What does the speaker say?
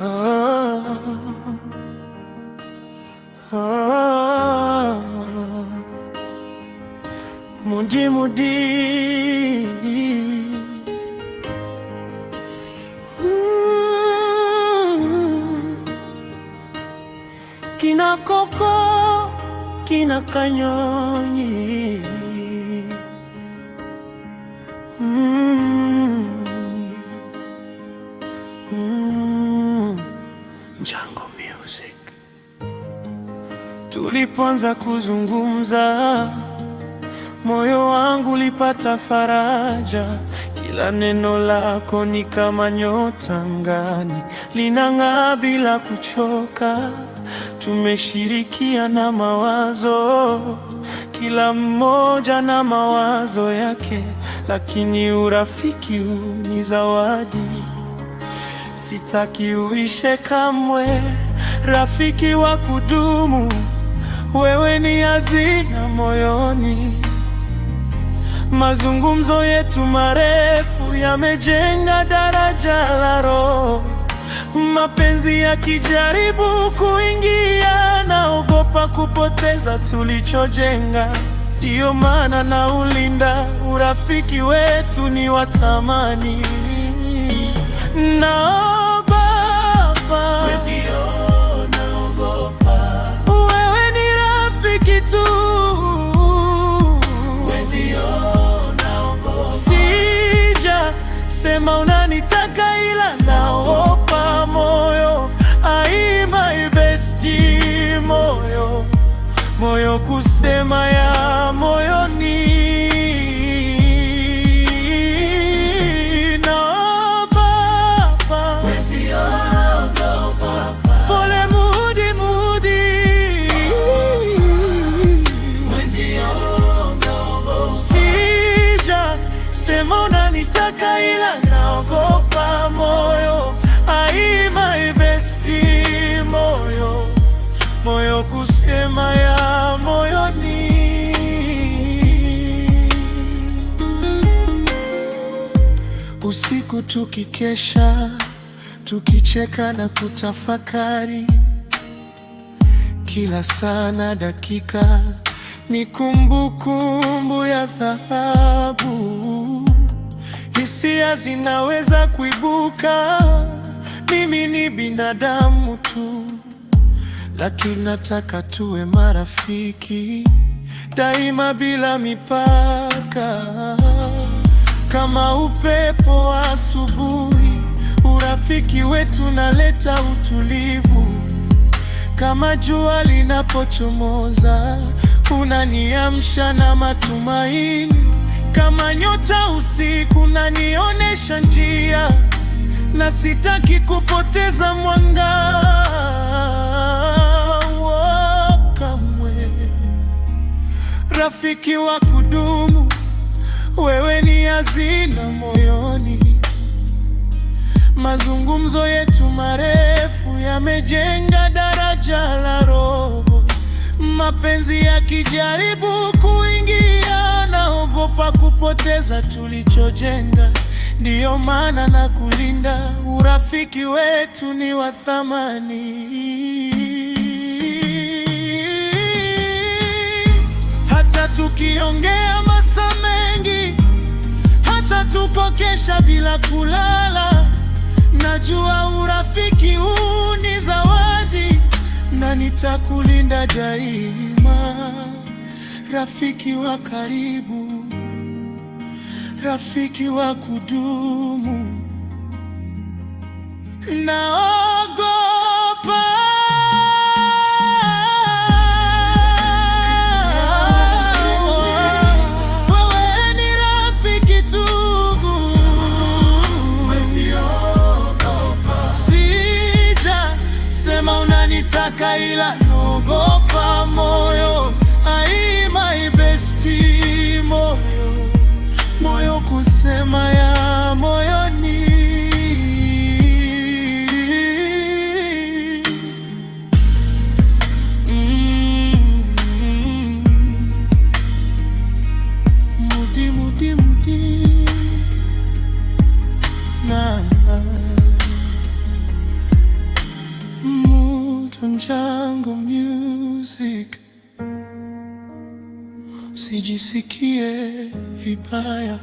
Ah, ah, Mudi Mudi. Kina Koko, kina Kanyonyi. Jungle Music. Tulipoanza kuzungumza, moyo wangu ulipata faraja. Kila neno lako ni kama nyota angani, linang'aa bila kuchoka. Tumeshirikiana mawazo, kila mmoja na mawazo yake, lakini urafiki huu ni zawadi. Sitaki uishe kamwe, rafiki wa kudumu. Wewe ni hazina moyoni. Mazungumzo yetu marefu yamejenga daraja la roho. Mapenzi yakijaribu kuingia, naogopa kupoteza tulichojenga. Ndiyo maana naulinda, urafiki wetu ni wa thamani. Naogopa, wewe ni rafiki tu. Sija sema unanitaka, ila naogopa moyo. Ai, my bestie, moyo kusema ya moyoni. Pole Mudi Mudi, sija sema unanitaka, ila naogopa moyo. Ai, my bestie, moyo kusema ya moyoni. Usiku tukikesha, tukicheka na kutafakari, kila saa na dakika ni kumbukumbu ya dhahabu. Hisia zinaweza kuibuka, mimi ni binadamu tu, lakini nataka tuwe marafiki daima bila mipaka. Kama upepo wa asubuhi, urafiki wetu naleta utulivu. Kama jua linapochomoza, unaniamsha na matumaini. Kama nyota usiku, unanionesha njia, na sitaki kupoteza mwanga kamwe. Rafiki wa kudumu, wewe ni hazina moyoni. Mazungumzo yetu marefu yamejenga daraja la roho. Mapenzi yakijaribu kuingia, naogopa kupoteza tulichojenga. Ndiyo maana nakulinda, urafiki wetu ni wa thamani. Hata tukiongea masaa mengi, hata tukokesha bila kulala, najua urafiki huu ni zawadi, na nitakulinda daima. Rafiki wa karibu, rafiki wa kudumu. Naogopa, wewe ni rafiki tu. Sija sema unanitaka, ila naogopa moyo. Ai, my bestie, moyo kusema ya moyoni. Mudi Mudi Mudi na Jungle Music. Sijisikie vibaya.